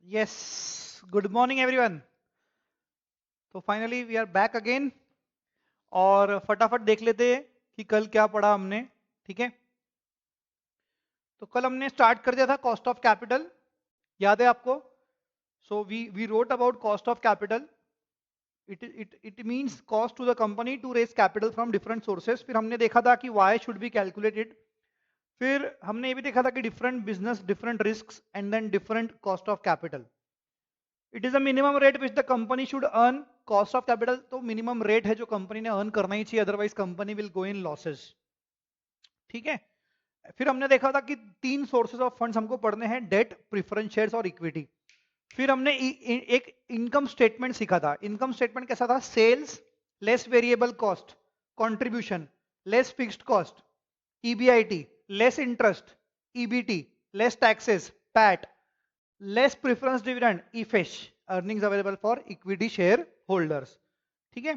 Yes, good morning everyone. तो finally we are back again और फटाफट देख लेते हैं कि कल क्या पढ़ा हमने. ठीक है, तो कल हमने स्टार्ट कर दिया था कॉस्ट ऑफ कैपिटल. याद है आपको? So we wrote about cost of capital. It means cost to the company to raise capital from different sources. फिर हमने देखा था कि वाई शुड बी कैलकुलेटेड. फिर हमने ये भी देखा था कि different business, different risk and then different cost of capital. It is a minimum rate which the company should earn. Cost of capital तो मिनिमम रेट है जो कंपनी ने अर्न करना ही चाहिए, otherwise company will go in losses. ठीक है. फिर हमने देखा था कि तीन सोर्सेज ऑफ फंड्स हमको पढ़ने हैं: डेट, प्रेफरेंस शेयर्स और इक्विटी. फिर हमने एक इनकम स्टेटमेंट सीखा था. इनकम स्टेटमेंट कैसा था? Sales less variable cost, contribution less fixed cost, EBIT less interest, EBT less taxes, PAT less preference dividend, ईफेश earnings available for equity share holders. ठीक है,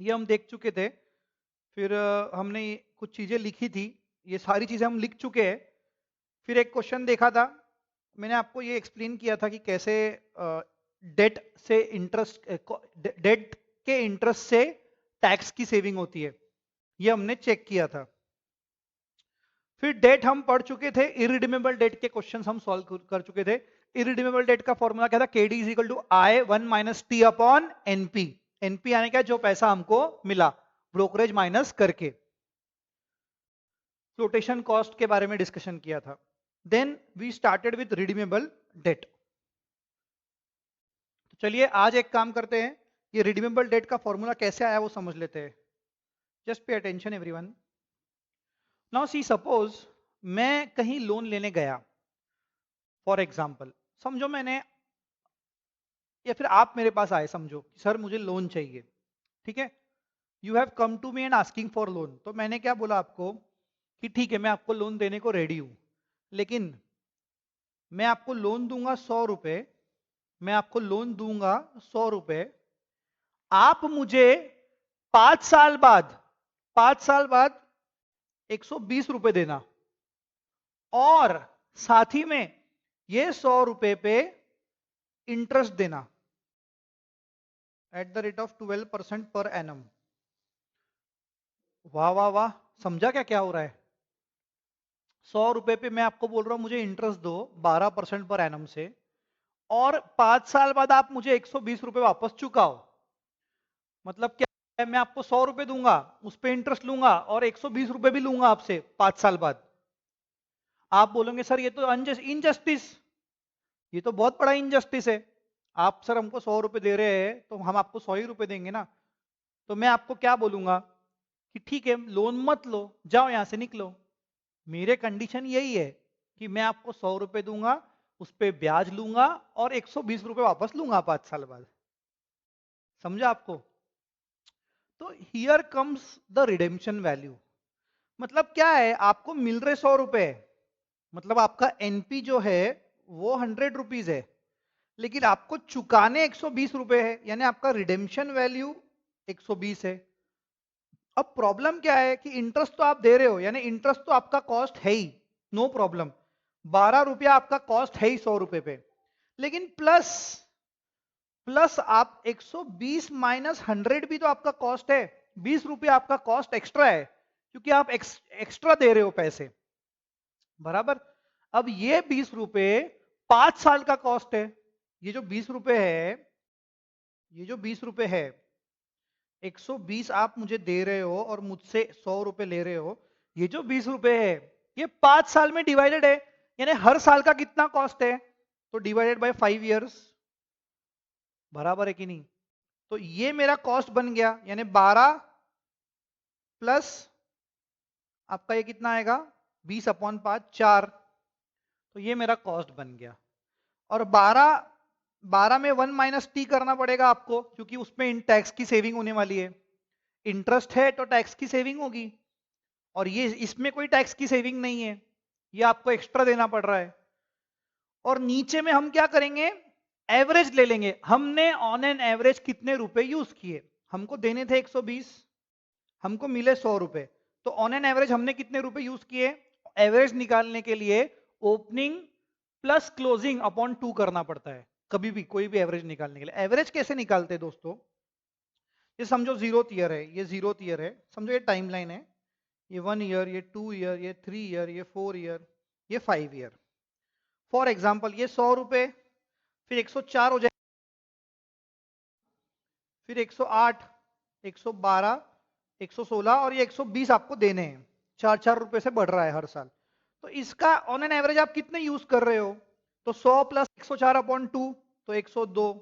ये हम देख चुके थे. फिर हमने कुछ चीजें लिखी थी, ये सारी चीजें हम लिख चुके हैं. फिर एक क्वेश्चन देखा था, मैंने आपको ये एक्सप्लेन किया था कि कैसे डेट से इंटरेस्ट, डेट के इंटरेस्ट से टैक्स की सेविंग होती है. ये हमने चेक किया था. फिर डेट हम पढ़ चुके थे. इरिडीमेबल डेट के क्वेश्चन हम सॉल्व कर चुके थे. इरिडीमेबल डेट का फॉर्मूला क्या था? KD is equal to I 1 minus T upon NP. NP आने का जो पैसा हमको मिला ब्रोकरेज माइनस करके. फ्लोटेशन कॉस्ट के बारे में डिस्कशन किया था. Then we started with redeemable debt. तो चलिए आज एक काम करते हैं, ये रिडीमेबल डेट का फॉर्मूला कैसे आया वो समझ लेते हैं. Just pay attention everyone. Now see, suppose मैं कहीं लोन लेने गया. फॉर एग्जाम्पल समझो मैंने, या फिर आप मेरे पास आए, समझो कि सर मुझे लोन चाहिए. ठीक है, you have come to me and asking for loan. तो मैंने क्या बोला आपको कि ठीक है मैं आपको लोन देने को रेडी हूं, लेकिन मैं आपको लोन दूंगा 100 रुपए. मैं आपको लोन दूंगा 100 रुपए. आप मुझे 5 साल बाद, 5 साल बाद 120 रुपए देना, और साथ ही में ये 100 रुपए पे इंटरेस्ट देना at the rate of 12% per annum. वाह वाह वाह, समझा क्या क्या हो रहा है? 100 रुपए पे मैं आपको बोल रहा हूं मुझे इंटरेस्ट दो 12% पर एनम से, और 5 साल बाद आप मुझे 120 रुपए वापस चुकाओ. मतलब क्या है? मैं आपको 100 रुपए दूंगा, उस पर इंटरेस्ट लूंगा और 120 रुपए भी लूंगा आपसे 5 साल बाद. आप बोलोगे सर ये तो इनजस्टिस, ये तो बहुत बड़ा इनजस्टिस है. आप सर हमको 100 रुपए दे रहे हैं तो हम आपको 100 ही रुपए देंगे ना. तो मैं आपको क्या बोलूंगा कि ठीक है लोन मत लो, जाओ यहां से निकलो. मेरे कंडीशन यही है कि मैं आपको 100 रुपए दूंगा, उस पर ब्याज लूंगा और 120 रुपए वापस लूंगा 5 साल बाद. समझा आपको? तो here comes the redemption value. मतलब क्या है? आपको मिल रहे 100 रुपए, मतलब आपका एनपी जो है वो 100 रुपीज है, लेकिन आपको चुकाने 120 रुपए है, यानी आपका रिडेम्पशन वैल्यू 120 है. अब प्रॉब्लम क्या है कि इंटरेस्ट तो आप दे रहे हो, यानी इंटरेस्ट तो आपका कॉस्ट है ही, नो प्रॉब्लम. 12 रुपया आपका कॉस्ट है ही 100 रुपए पे, लेकिन प्लस प्लस आप 120 माइनस 100 भी तो आपका कॉस्ट है. 20 रुपया आपका कॉस्ट एक्स्ट्रा है, क्योंकि आप एक्स्ट्रा दे रहे हो पैसे. बराबर. अब ये 20 रुपए 5 साल का कॉस्ट है. ये जो 20 रुपए है, ये जो 20 रुपए है, 120 आप मुझे दे रहे हो और मुझसे 100 रुपए ले रहे हो. ये जो 20 रुपए है ये 5 साल में डिवाइडेड है, यानी हर साल का कितना कॉस्ट है, तो डिवाइडेड बाय 5 इयर्स. बराबर है कि नहीं? तो ये मेरा कॉस्ट बन गया, यानी 12 प्लस आपका ये कितना आएगा 20/5, 4. तो ये मेरा कॉस्ट बन गया. और 12 में 1 माइनस टी करना पड़ेगा आपको, क्योंकि उसमें टैक्स की सेविंग होने वाली है. इंटरेस्ट है तो टैक्स की सेविंग होगी, और ये इसमें कोई टैक्स की सेविंग नहीं है, ये आपको एक्स्ट्रा देना पड़ रहा है. और नीचे में हम क्या करेंगे? एवरेज ले लेंगे. हमने ऑन एन एवरेज कितने रुपए यूज किए? हमको देने थे 120, हमको मिले 100 रुपए. तो ऑन एन एवरेज हमने कितने रुपए यूज किए? एवरेज निकालने के लिए ओपनिंग प्लस क्लोजिंग अपॉन 2 करना पड़ता है कभी भी कोई भी एवरेज निकालने के लिए। एवरेज कैसे निकालते हैं दोस्तों? ये समझो 0th ईयर है, ये 0th ईयर है, समझो ये टाइमलाइन है, ये 1 ईयर, ये 2 ईयर, ये 3 ईयर, ये 4 ईयर, ये 5 ईयर। फॉर एग्जाम्पल ये 100 रुपए, फिर 104 हो जाए, फिर 108, 112, 116 और ये 120 आपको देने हैं। 4-4 रुपए से बढ़ रहा है हर साल। तो इसका ऑन एन एवरेज आप कितने यूज कर रहे हो? तो 100 प्लस 104 अपॉन 2 तो 102,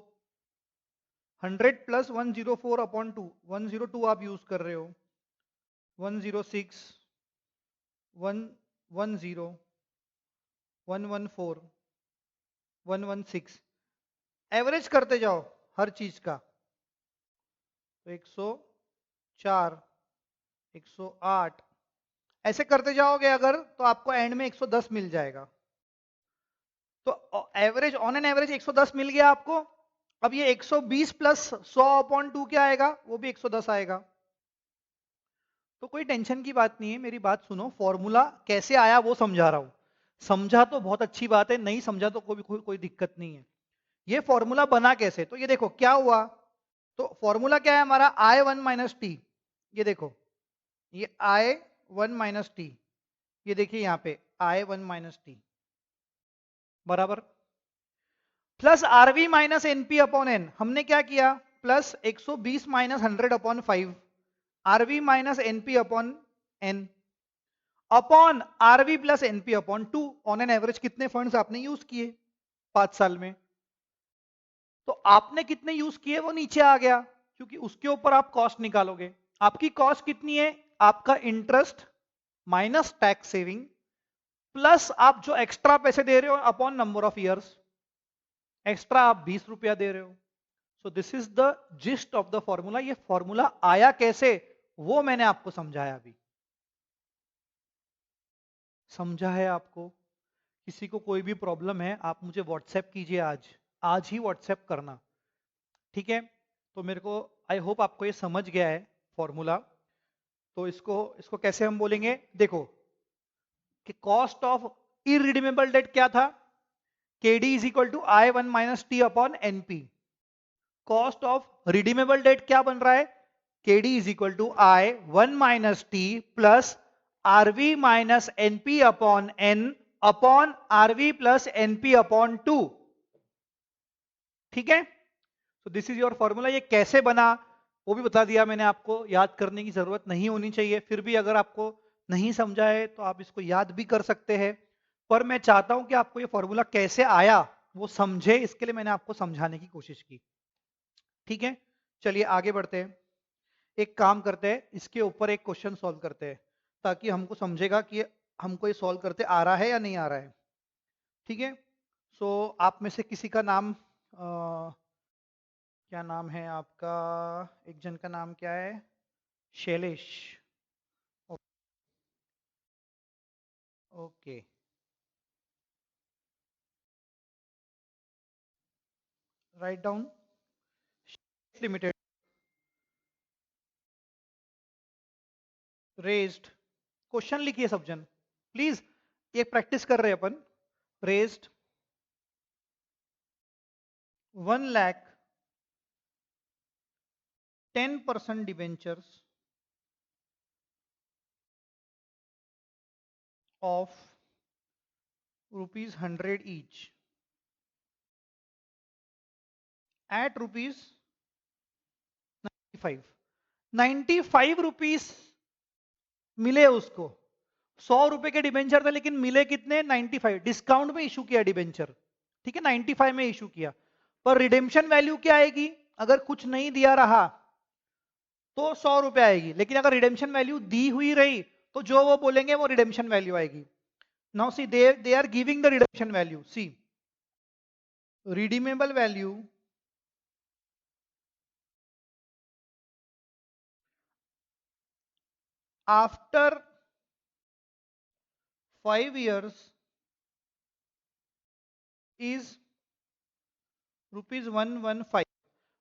100 प्लस 104 अपॉन 2 102 आप यूज कर रहे हो, 106, 110, 114, 116, एवरेज करते जाओ हर चीज का। तो 104, 108 ऐसे करते जाओगे अगर, तो आपको एंड में 110 मिल जाएगा। तो एवरेज, ऑन एन एवरेज 110 मिल गया आपको। अब ये 120 प्लस 100 अपॉन 2 क्या आएगा? वो भी 110 आएगा। तो कोई टेंशन की बात नहीं है, मेरी बात सुनो, फॉर्मूला कैसे आया वो समझा रहा हूं। समझा तो बहुत अच्छी बात है, नहीं समझा तो कोई दिक्कत नहीं है। ये फॉर्मूला बना कैसे? तो ये देखो क्या हुआ। तो फॉर्मूला क्या है हमारा? I1 minus T. ये देखो, ये I1 माइनस टी, ये देखिए यहां पे I1 माइनस टी बराबर plus RV minus NP upon N. हमने क्या किया? Plus 120 minus 100 upon 5 RV minus NP upon N upon RV plus NP upon 2। On an average कितने फंड्स आपने यूज किए 5 साल में? तो आपने कितने यूज किए वो नीचे आ गया, क्योंकि उसके ऊपर आप कॉस्ट निकालोगे। आपकी कॉस्ट कितनी है? आपका interest minus tax saving plus आप जो एक्स्ट्रा पैसे दे रहे हो upon number of years. Extra आप 20 रुपया दे रहे हो। So this is the gist of the formula. ये फॉर्मूला आया कैसे वो मैंने आपको समझाया अभी। समझा है आपको? किसी को कोई भी प्रॉब्लम है आप मुझे व्हाट्सएप कीजिए, आज आज ही व्हाट्सएप करना, ठीक है? तो मेरे को, आई होप आपको ये समझ गया है फॉर्मूला। तो इसको इसको कैसे हम बोलेंगे? देखो कि कॉस्ट ऑफ इरिडीमेबल डेट क्या था? KD is equal to I1 minus T upon NP. Cost of redeemable debt क्या बन रहा है? KD is equal to I1 minus T plus RV minus NP upon N upon RV plus NP upon 2। ठीक है? तो this is your formula. ये कैसे बना वो भी बता दिया मैंने आपको, याद करने की जरूरत नहीं होनी चाहिए। फिर भी अगर आपको नहीं समझा है तो आप इसको याद भी कर सकते हैं, पर मैं चाहता हूं कि आपको ये फॉर्मूला कैसे आया वो समझे, इसके लिए मैंने आपको समझाने की कोशिश की। ठीक है, चलिए आगे बढ़ते हैं। एक काम करते हैं, इसके ऊपर एक क्वेश्चन सॉल्व करते हैं ताकि हमको समझेगा कि हमको ये सॉल्व करते आ रहा है या नहीं आ रहा है। ठीक है, सो आप में से किसी का नाम क्या नाम है आपका? एक जन का नाम क्या है? Shailesh. Okay, right down limited raised. Question लिखिए सब जन प्लीज, ये प्रैक्टिस कर रहे हैं अपन। Raised 1 lakh 10% debentures of ₹100 each at ₹95। 95 rupees मिले उसको। 100 रुपए के डिबेंचर थे लेकिन मिले कितने? 95। डिस्काउंट में इशू किया डिबेंचर, ठीक है, 95 में इशू किया। पर रिडेम्पशन वैल्यू क्या आएगी? अगर कुछ नहीं दिया रहा तो 100 रुपए आएगी, लेकिन अगर रिडेम्पशन वैल्यू दी हुई रही तो जो वो बोलेंगे वो रिडेम्पशन वैल्यू आएगी। Now see they are giving the redemption value. See redeemable value after 5 years is ₹115।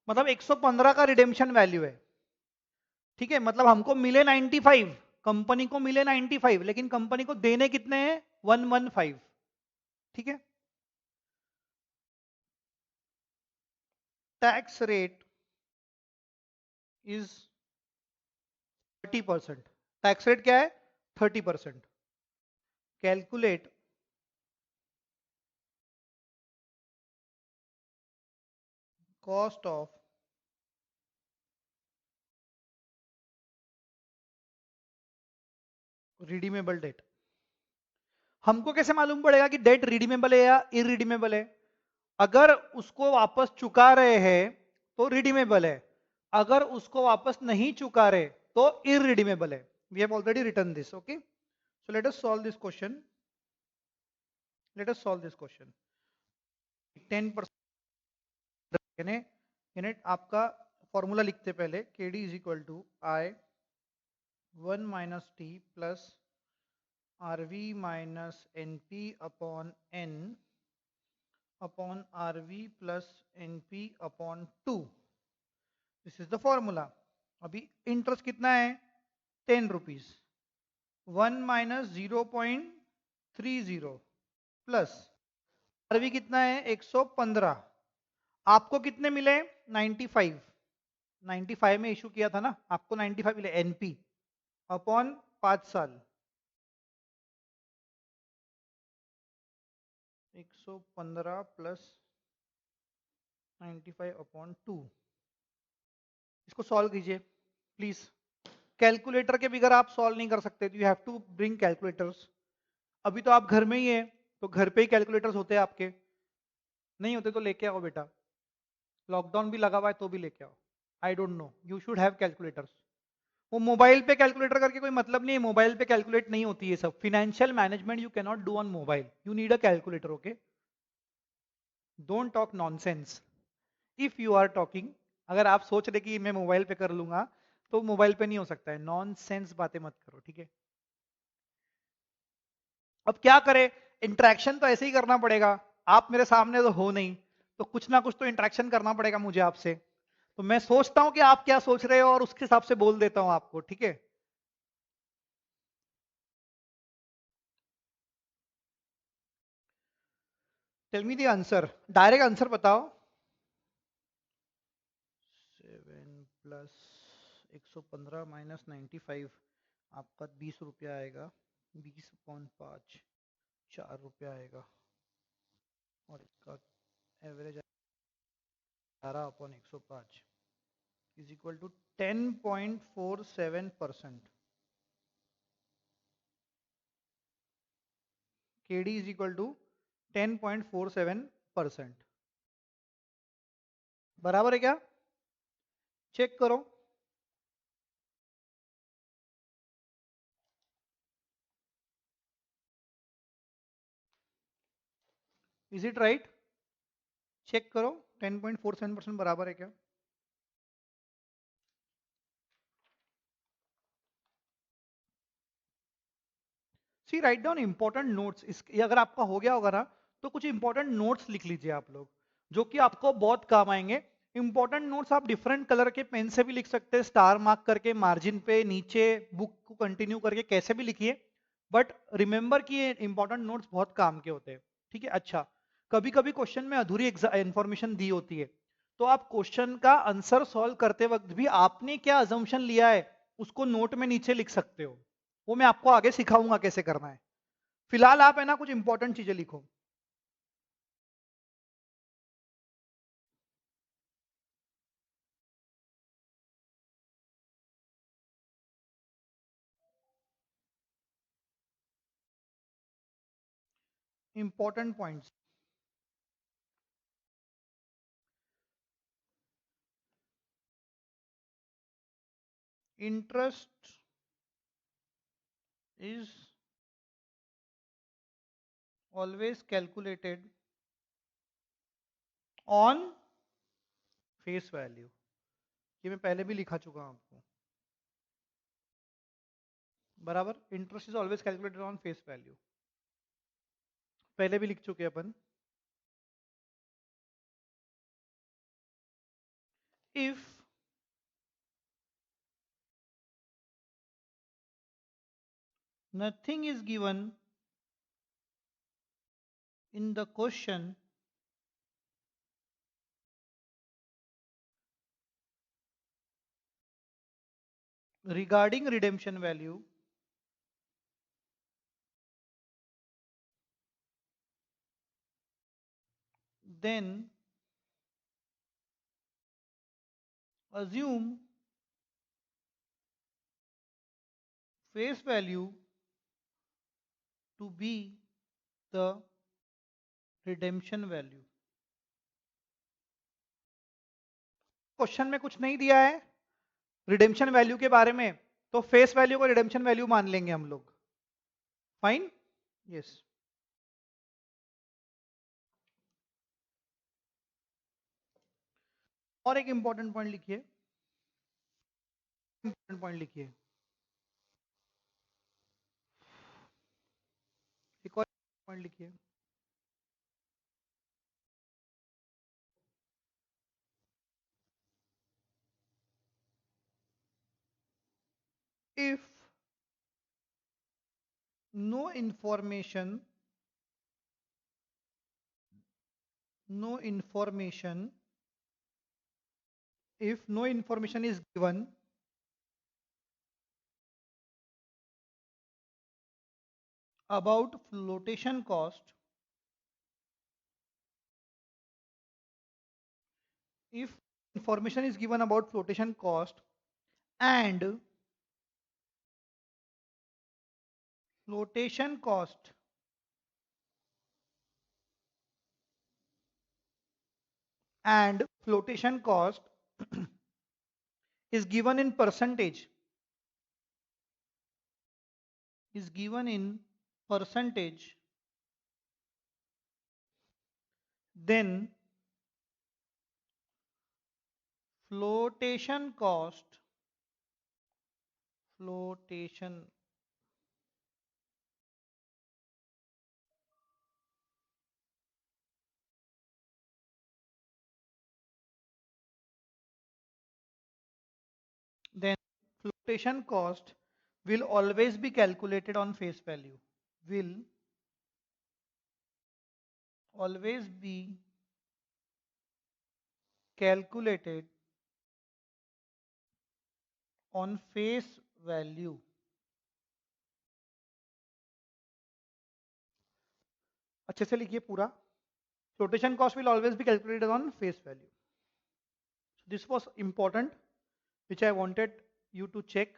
मतलब 115 का रिडेम्पशन वैल्यू है। ठीक है, मतलब हमको मिले 95, कंपनी को मिले 95, लेकिन कंपनी को देने कितने हैं? 115। ठीक है, tax rate is 30%. Tax rate क्या है? 30%. Calculate cost of redeemable debt. हमको कैसे मालूम पड़ेगा कि डेट रिडीमेबल है या इरिडीमेबल है? अगर उसको वापस चुका रहे हैं तो रिडीमेबल है, अगर उसको वापस नहीं चुका रहे तो इरिडीमेबल है. We have already written this. Okay, so let us solve this question. Let us solve this question. 10% यानी आपका फॉर्मूला लिखते पहले. K D is equal to I 1 - T plus RV minus NP upon N upon RV plus NP upon 2. This is the formula. अभी interest कितना है? 10 rupees. 1 minus 0.30 plus RV कितना है? 115. आपको कितने मिले? 95. 95 में इशू किया था ना, आपको 95 मिले. एनपी अपॉन 5 साल 115 प्लस 95 अपॉन 2. इसको सॉल्व कीजिए प्लीज. कैलकुलेटर के बगैर आप सॉल्व नहीं कर सकते, you have to bring calculators. अभी तो आप घर में ही है, तो घर पे ही कैलकुलेटर्स होते हैं आपके. नहीं होते तो लेके आओ बेटा. लॉकडाउन भी लगा हुआ है तो भी लेके आओ. आई don't no, you should have calculators. वो मोबाइल पे कैलकुलेटर करके कोई मतलब नहीं है. मोबाइल पे कैलकुलेट नहीं होती है सब. Financial management you can not do on mobile. You need a calculator. Okay, don't talk nonsense. If you are talking, अगर आप सोच रहे कि मैं मोबाइल पे कर लूंगा, तो मोबाइल पे नहीं हो सकता है. नॉनसेंस बातें मत करो, ठीक है? अब क्या करें? इंटरेक्शन तो ऐसे ही करना पड़ेगा. आप मेरे सामने तो हो नहीं, तो कुछ ना कुछ तो इंटरेक्शन करना पड़ेगा मुझे आपसे. तो मैं सोचता हूं कि आप क्या सोच रहे हो और उसके हिसाब से बोल देता हूं आपको, ठीक है? Tell me the answer. Direct answer बताओ. 7 प्लस 115 माइनस 95, आपका 20 रुपया आएगा. 20/5 4 रुपया आएगा. और इसका average 18/105 is equal to 10.47%. KD is equal to 10.47%. बराबर है क्या? चेक करो. Is it right? चेक करो. 10.47% बराबर है क्या? सी राइट डाउन इंपॉर्टेंट नोट्स. इस अगर आपका हो गया होगा ना, तो कुछ इंपॉर्टेंट नोट्स लिख लीजिए आप लोग, जो कि आपको बहुत काम आएंगे. इंपॉर्टेंट नोट्स आप डिफरेंट कलर के पेन से भी लिख सकते हैं, स्टार मार्क करके मार्जिन पे नीचे बुक को कंटिन्यू करके कैसे भी लिखिए. बट रिमेंबर कि ये इंपॉर्टेंट नोट्स बहुत काम के होते हैं, ठीक है? अच्छा, कभी कभी क्वेश्चन में अधूरी इंफॉर्मेशन दी होती है, तो आप क्वेश्चन का आंसर सॉल्व करते वक्त भी आपने क्या अजम्पशन लिया है उसको नोट में नीचे लिख सकते हो. वो मैं आपको आगे सिखाऊंगा कैसे करना है. फिलहाल आप है ना कुछ इंपॉर्टेंट चीजें लिखो. Important points. Interest is always calculated on face value. ये मैं पहले भी लिखा चुका हूं आपको. बराबर. Interest is always calculated on face value, पहले भी लिख चुके अपन. If nothing is given in the question regarding redemption value, then assume face value to be the redemption value. Question में कुछ नहीं दिया है रिडेम्पशन वैल्यू के बारे में, तो फेस वैल्यू को रिडेम्पशन वैल्यू मान लेंगे हम लोग. फाइन. यस. और एक इंपॉर्टेंट पॉइंट लिखिए. इंपॉर्टेंट पॉइंट लिखिए. एक और पॉइंट लिखिए. If no information is given about flotation cost, if information is given about flotation cost and flotation cost is given in percentage, then flotation cost will always be calculated on face value. Will always be calculated on face value. अच्छे से लिखिए पूरा. Flotation cost will always be calculated on face value. So this was important, which I wanted you to check.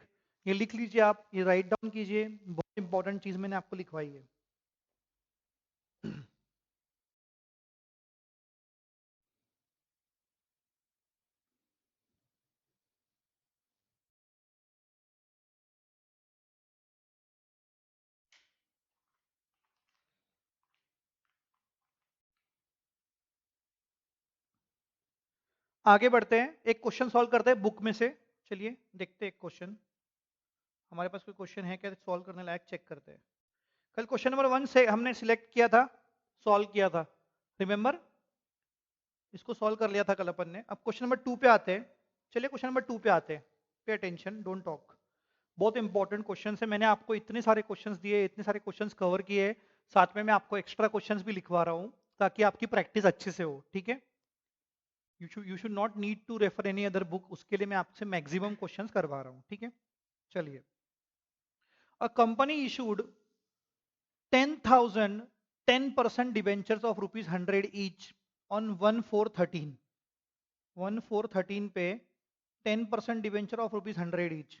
ये लिख लीजिए आप, ये write down कीजिए. बहुत इंपॉर्टेंट चीज मैंने आपको लिखवाई है. आगे बढ़ते हैं. एक क्वेश्चन सॉल्व करते हैं बुक में से. चलिए देखते हैं एक क्वेश्चन. हमारे पास कोई क्वेश्चन है क्या सॉल्व करने लायक, चेक करते हैं. कल क्वेश्चन नंबर 1 से हमने सिलेक्ट किया था, सॉल्व किया था. रिमेंबर, इसको सॉल्व कर लिया था कल अपन ने. अब क्वेश्चन नंबर 2 पे आते हैं. चलिए क्वेश्चन नंबर 2 पे आते हैं. Pay attention, don't talk. बहुत इंपॉर्टेंट क्वेश्चन है. मैंने आपको इतने सारे क्वेश्चंस दिए, इतने सारे क्वेश्चंस कवर किए, साथ में मैं आपको एक्स्ट्रा क्वेश्चंस भी लिखवा रहा हूं ताकि आपकी प्रैक्टिस अच्छे से हो. ठीक है. You should not need to refer any other book. उसके लिए मैं आपसे मैक्सिमम क्वेश्चंस करवा रहा हूं. ठीक है. चलिए. A company issued 10,000 10% debentures of rupees 100 each on 1/4/13. 1/4/13 पे 10% debenture of rupees 100 each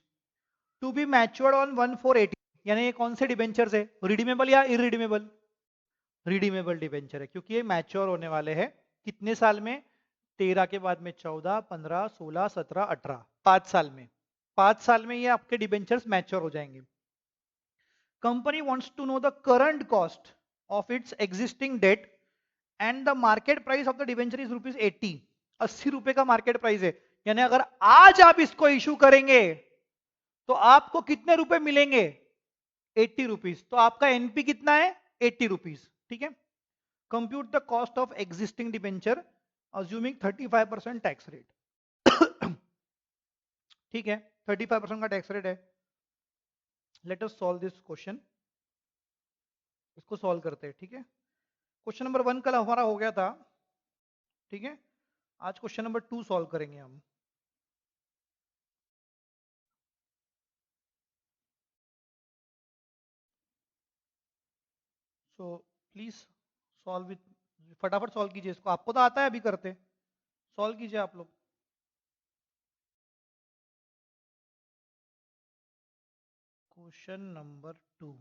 to be matured on 1/4/18. यानी ये कौन से डिबेंचर है, रिडीमेबल या इरिडीमेबल? रिडीमेबल डिबेंचर है, क्योंकि ये मैच्योर होने वाले हैं कितने साल में? 13 के बाद में 14, 15, 16, 17, 18, 5 साल में. 5 साल में ये आपके डिबेंचर्स मैच्योर हो जाएंगे. Company wants to know the current cost of its existing debt and the market price of the debenture is rupees 80. 80 रुपए का मार्केट प्राइस है. यानी अगर आज आप इसको इशू करेंगे तो आपको कितने रुपए मिलेंगे? 80 रुपीज. तो आपका एनपी कितना है? 80 रुपीज. ठीक है. Compute the cost of existing debenture assuming 35% tax rate. ठीक है. 35% का टैक्स रेट है. Late us solve this question. इसको सॉल्व करते हैं. ठीक है. क्वेश्चन नंबर 1 कल हमारा हो गया था. ठीक है. आज क्वेश्चन नंबर 2 सॉल्व करेंगे हम. सो प्लीज सॉल्व विथ, फटाफट सॉल्व कीजिए इसको, आपको तो आता है अभी करते, सॉल्व कीजिए आप लोग। Question number 2,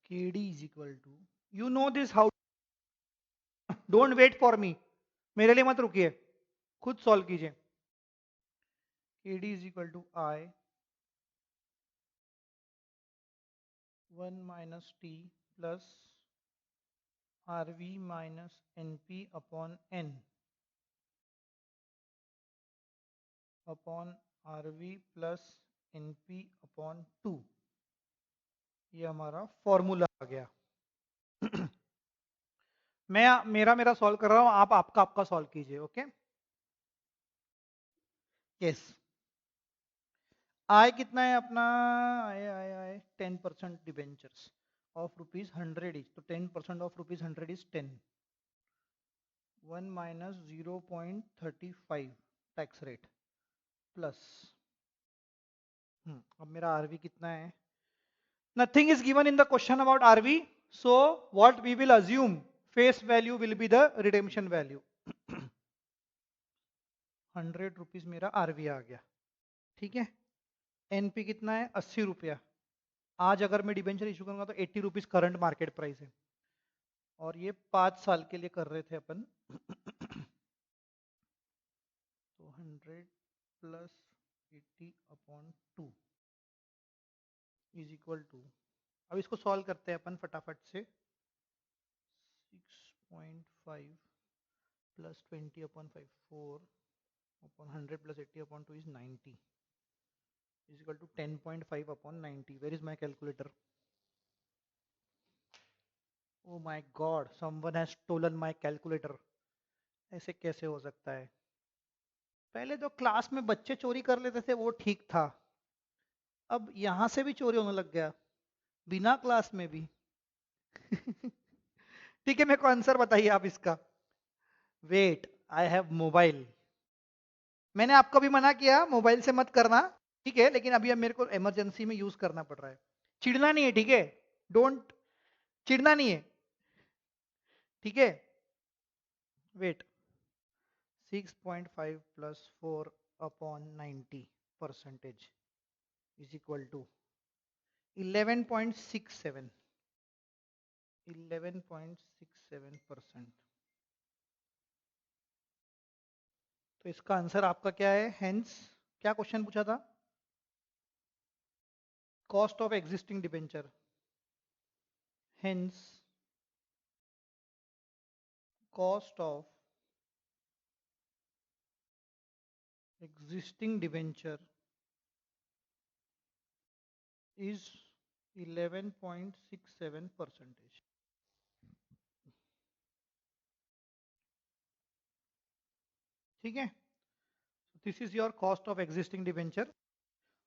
KD is equal to, you know this how, don't wait for me, मेरे लिए मत रुकिए, खुद सॉल्व कीजिए। KD is equal to I 1 minus T plus RV minus NP upon N upon RV plus NP upon 2, ये हमारा formula आ गया। मैं मेरा मेरा सॉल्व कर रहा हूं, आप आपका आपका सॉल्व कीजिए, ओके। यस, आय कितना है अपना, आय आय आय 10% डिबेंचर्स ऑफ ₹100 इच, तो 10% of ₹100 is 10, 1 minus 0.35 tax rate plus, अब मेरा आरवी कितना है, nothing is given in the question about RV, so what we will assume, face value will be the redemption value. ₹100 मेरा आरवी आ गया, ठीक है। NP कितना है, ₹80। आज अगर मैं डिबेंचर इशू करूंगा तो ₹80 करंट मार्केट प्राइस है, और ये 5 साल के लिए कर रहे थे अपन। तो 100 plus 80 upon 2 is equal to, अब इसको सॉल्व करते हैं अपन फटाफट से, 6.5 plus 20 upon 5 4 upon 100 plus 80 upon 2 is 90 is equal to 10.5 upon 90। Where is my calculator, oh my god, someone has stolen my calculator, ऐसे कैसे हो सकता है। पहले जो क्लास में बच्चे चोरी कर लेते थे वो ठीक था, अब यहां से भी चोरी होने लग गया, बिना क्लास में भी। ठीक है, मेरे को आंसर बताइए आप इसका। वेट, आई हैव मोबाइल, मैंने आपको भी मना किया मोबाइल से मत करना, ठीक है, लेकिन अभी अब मेरे को इमरजेंसी में यूज करना पड़ रहा है, चिढ़ना नहीं है, ठीक है, डोंट, चिढ़ना नहीं है, ठीक है। Wait, 6.5 plus 4 upon 90 percentage is equal to 11.67, 11.67%। तो इसका आंसर आपका क्या है, हेंस क्या क्वेश्चन पूछा था, cost of existing debenture, hence cost of existing debenture is 11.67%। ठीक है, this is your cost of existing debenture,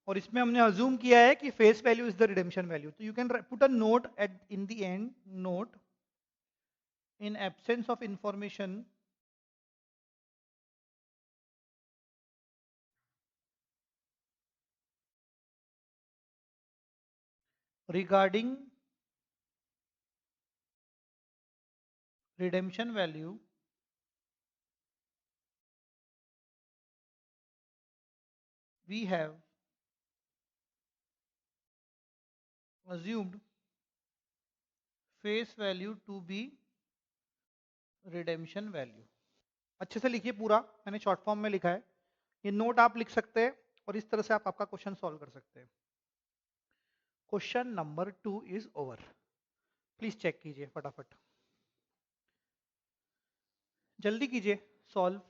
और इसमें हमने अज्यूम किया है कि face value is the redemption value, तो you can put a note at in the end, note in absence of information regarding redemption value, we have assumed face value to be redemption value। अच्छे से लिखिए पूरा, मैंने short form में लिखा है, ये नोट आप लिख सकते हैं और इस तरह से आप आपका क्वेश्चन सॉल्व कर सकते हैं। Question number 2 is over, please check कीजिए फटाफट, जल्दी कीजिए सॉल्व।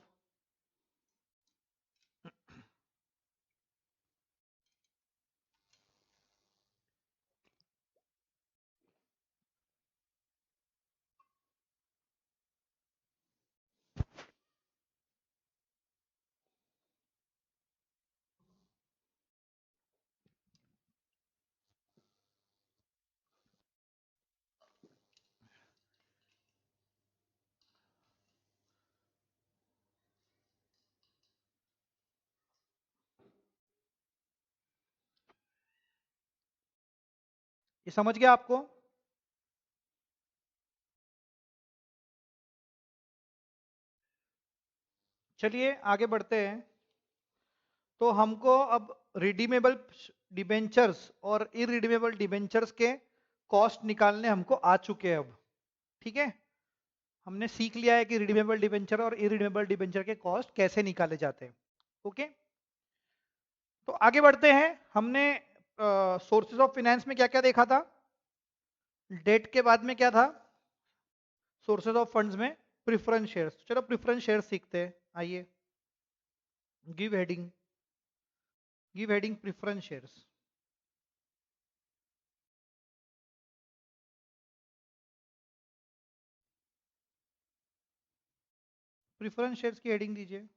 ये समझ गया आपको? चलिए आगे बढ़ते हैं। तो हमको अब रिडीमेबल डिबेंचर्स और इरिडीमेबल डिबेंचर्स के कॉस्ट निकालने हमको आ चुके हैं अब। ठीक है, हमने सीख लिया है कि रिडीमेबल डिबेंचर और इरिडीमेबल डिबेंचर के कॉस्ट कैसे निकाले जाते हैं। ओके, तो आगे बढ़ते हैं। हमने सोर्सेज ऑफ फाइनेंस में क्या क्या देखा था? डेट के बाद में क्या था? सोर्सेज ऑफ फंड्स में प्रेफरेंस शेयर्स। चलो प्रेफरेंस शेयर्स सीखते हैं, आइए। Give heading, give heading preference shares. Preference shares की हेडिंग दीजिए।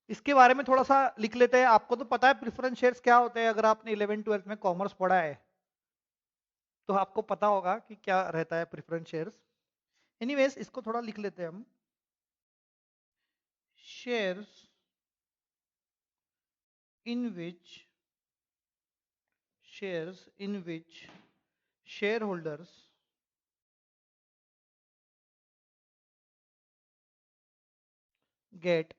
इसके बारे में थोड़ा सा लिख लेते हैं। आपको तो पता है प्रेफरेंस शेयर्स क्या होते हैं, अगर आपने 11th-12th में कॉमर्स पढ़ा है तो आपको पता होगा कि क्या रहता है प्रेफरेंस शेयर्स। एनीवेज इसको थोड़ा लिख लेते हैं हम। Shares in which, shares in which share holders get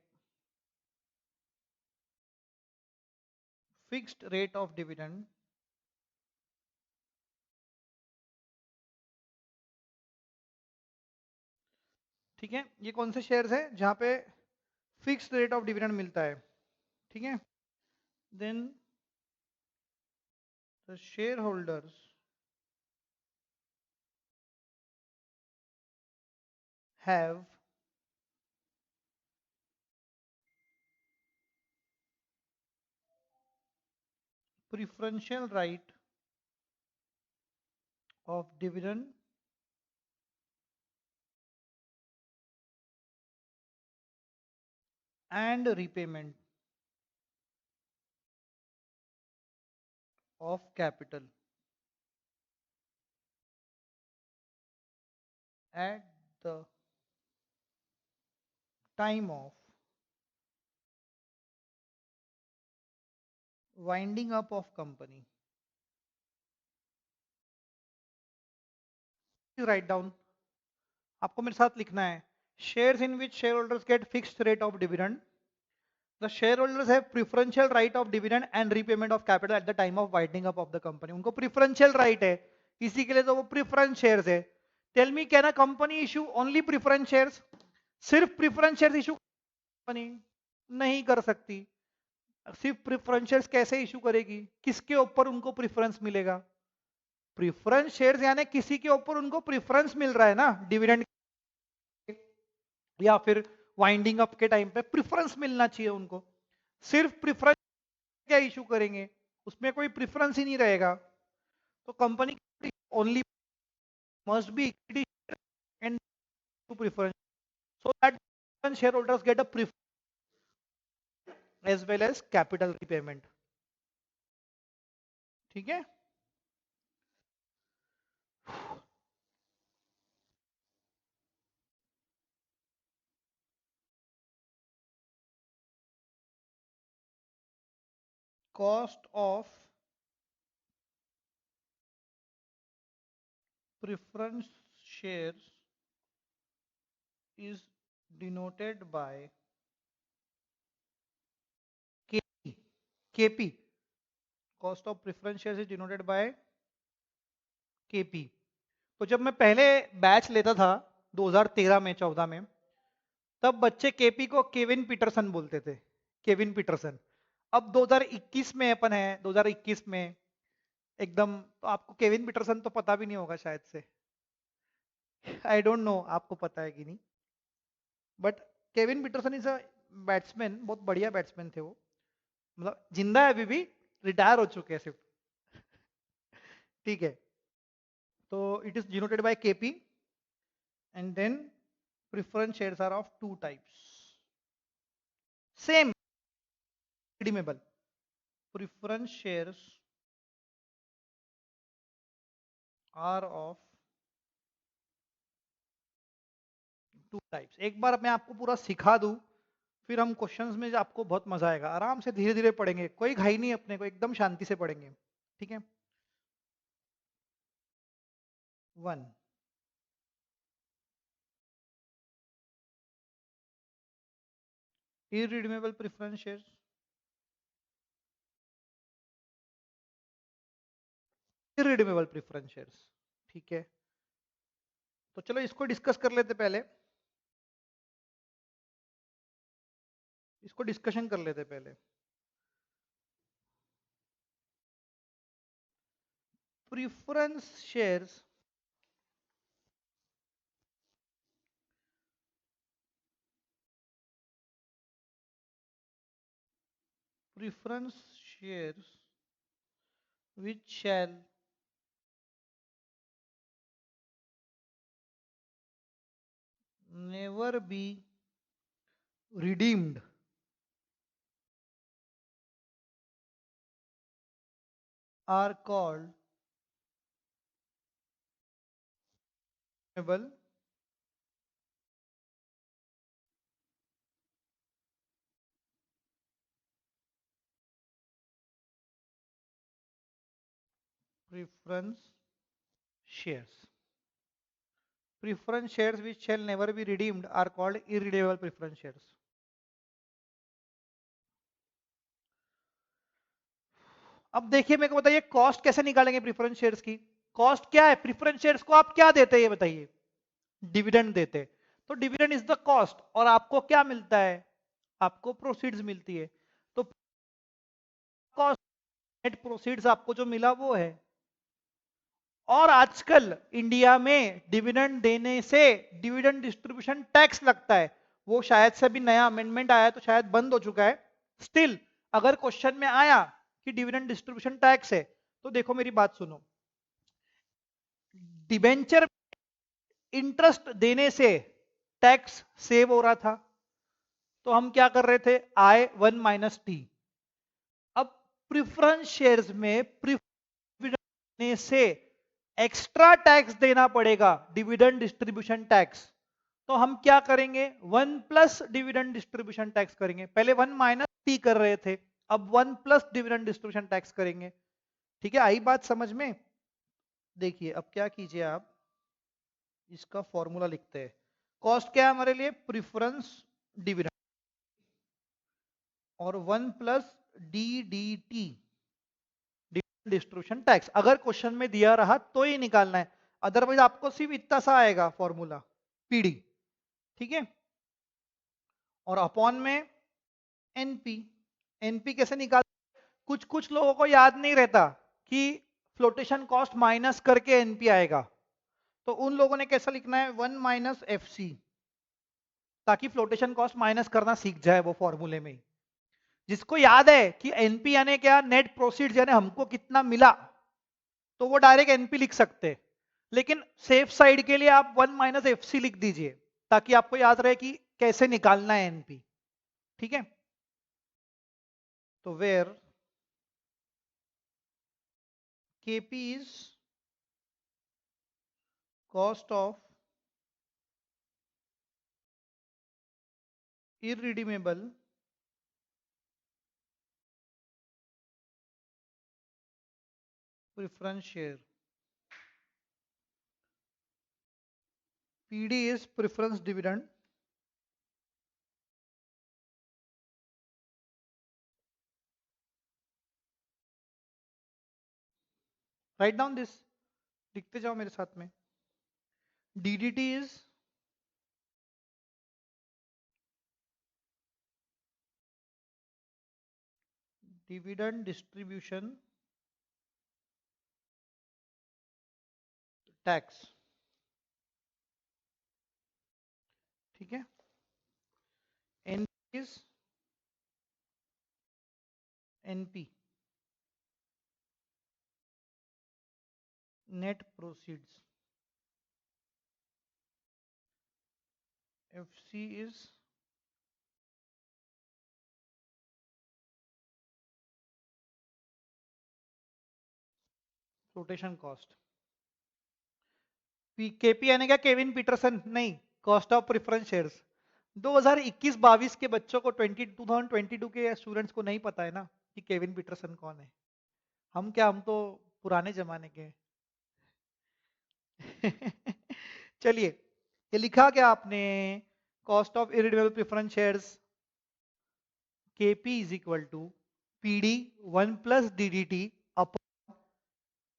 fixed rate of dividend ठीक है, ये कौन से शेयर्स है जहां पे फिक्स्ड रेट ऑफ डिविडेंड मिलता है? ठीक है, then the shareholders have preferential right of dividend and repayment of capital at the time of winding up of company. Write down, आपको मेरे साथ लिखना है। Shares in which shareholders get fixed rate of dividend, the shareholders have preferential right of dividend and repayment of capital at the time of winding up of the company. उनको preferential right है, इसी के लिए तो वो preference shares है। Tell me, can a company issue only preference shares? सिर्फ preference shares issue company नहीं कर सकती। सिर्फ प्रेफरेंस शेयर्स कैसे इशू करेगी? किसके ऊपर उनको प्रेफरेंस मिलेगा? प्रेफरेंस शेयर्स यानी किसी के ऊपर उनको प्रेफरेंस मिल रहा है ना, डिविडेंड या फिर वाइंडिंग अप के टाइम पे प्रेफरेंस मिलना चाहिए उनको। सिर्फ प्रेफरेंस क्या इशू करेंगे? उसमें कोई प्रेफरेंस ही नहीं रहेगा। तो company only must be equity and to preference, so that shareholders get a preference as well as capital repayment। ठीक है, cost of preference shares is denoted by KP। KP, cost of preference shares is denoted by KP। तो जब मैं पहले batch लेता था 2013 में 14 में, तब बच्चे केपी को केविन पीटरसन बोलते थे, केविन पीटरसन। अब 2021 में अपन है, 2021 में एकदम, तो आपको केविन पीटरसन तो पता भी नहीं होगा शायद से। आई डोंट नो आपको पता है कि नहीं, but Kevin Pietersen is a batsman, बहुत बढ़िया बैट्समैन थे वो। मतलब जिंदा है अभी भी, रिटायर हो चुके हैं सिर्फ। ठीक है, तो it is denoted by KP and then preference shares are of two types, same redeemable. Preference shares are of two types. एक बार मैं आपको पूरा सिखा दूं फिर हम क्वेश्चंस में आपको बहुत मजा आएगा, आराम से धीरे धीरे पढ़ेंगे, कोई घाई नहीं, अपने को एकदम शांति से पढ़ेंगे। ठीक है। 1, irredeemable preference shares, irredeemable preference shares। ठीक है, तो चलो इसको डिस्कस कर लेते पहले, इसको डिस्कशन कर लेते पहले। Preference shares, preference shares which shall never be redeemed are called irredeemable preference shares। Preference shares which shall never be redeemed are called irredeemable preference shares। अब देखिए, मेरे को बताइए कॉस्ट कैसे निकालेंगे प्रिफरेंस शेयर्स की। कॉस्ट क्या है प्रिफरेंस शेयर्स को, आप क्या देते हैं ये बताइए। डिविडेंड देते हैं। तो डिविडेंड इज द कॉस्ट, और आपको क्या मिलता है, आपको प्रोसीड्स मिलती है। तो कॉस्ट, नेट प्रोसीड्स आपको जो मिला वो है। और आजकल इंडिया में डिविडेंड देने से डिविडेंड डिस्ट्रीब्यूशन टैक्स लगता है। वो शायद से भी नया अमेंडमेंट आया है, तो शायद बंद हो चुका है। स्टिल अगर क्वेश्चन में आया कि डिविडेंड डिस्ट्रीब्यूशन टैक्स है, तो देखो मेरी बात सुनो। डिबेंचर इंटरेस्ट देने से टैक्स सेव हो रहा था, तो हम क्या कर रहे थे, आई 1 माइनस टी। अब प्रिफरेंस शेयर्स में प्रिफरेंस देने से एक्स्ट्रा टैक्स देना पड़ेगा, डिविडेंड डिस्ट्रीब्यूशन टैक्स। तो हम क्या करेंगे, 1 प्लस डिविडेंड डिस्ट्रीब्यूशन टैक्स करेंगे। पहले 1 माइनस टी कर रहे थे, अब 1 प्लस डिविडेंड डिस्ट्रीब्यूशन टैक्स करेंगे। ठीक है, आई बात समझ में। देखिए अब क्या कीजिए आप, इसका फॉर्मूला लिखते हैं। कॉस्ट क्या है हमारे लिए, प्रिफरेंस डिविडेंड, और 1 plus D D T distribution tax. अगर क्वेश्चन में दिया रहा तो ही निकालना है, अदरवाइज आपको सिर्फ इतना सा आएगा फॉर्मूला, पीडी। ठीक है, और अपॉन में एनपी। एनपी कैसे निकाल, कुछ कुछ लोगों को याद नहीं रहता कि फ्लोटेशन कॉस्ट माइनस करके एनपी आएगा। तो उन लोगों ने कैसा लिखना है, 1 माइनस एफ सी, ताकि फ्लोटेशन कॉस्ट माइनस करना सीख जाए वो फॉर्मूले में। जिसको याद है कि एनपी यानी क्या, नेट प्रोसीड्स यानी हमको कितना मिला, तो वो डायरेक्ट एनपी लिख सकते हैं। लेकिन सेफ साइड के लिए आप 1 माइनस एफ सी लिख दीजिए, ताकि आपको याद रहे कि कैसे निकालना है एनपी। ठीक है, तो where KP is cost of irredeemable preference share, PD is preference dividend, write down this, लिखते जाओ मेरे साथ में। DDT is dividend distribution tax। ठीक है, NP is NP, net proceeds। FC is flotation cost। KP यानी क्या, केविन पीटरसन नहीं, कॉस्ट ऑफ प्रिफरेंस शेयर्स। 2021-22 के बच्चों को 2022 के स्टूडेंट्स को नहीं पता है ना कि केविन पीटरसन कौन है। हम क्या, हम तो पुराने जमाने के हैं। चलिए, ये लिखा क्या आपने? Cost of irredeemable preference shares KP is equal to PD 1 plus DDT upon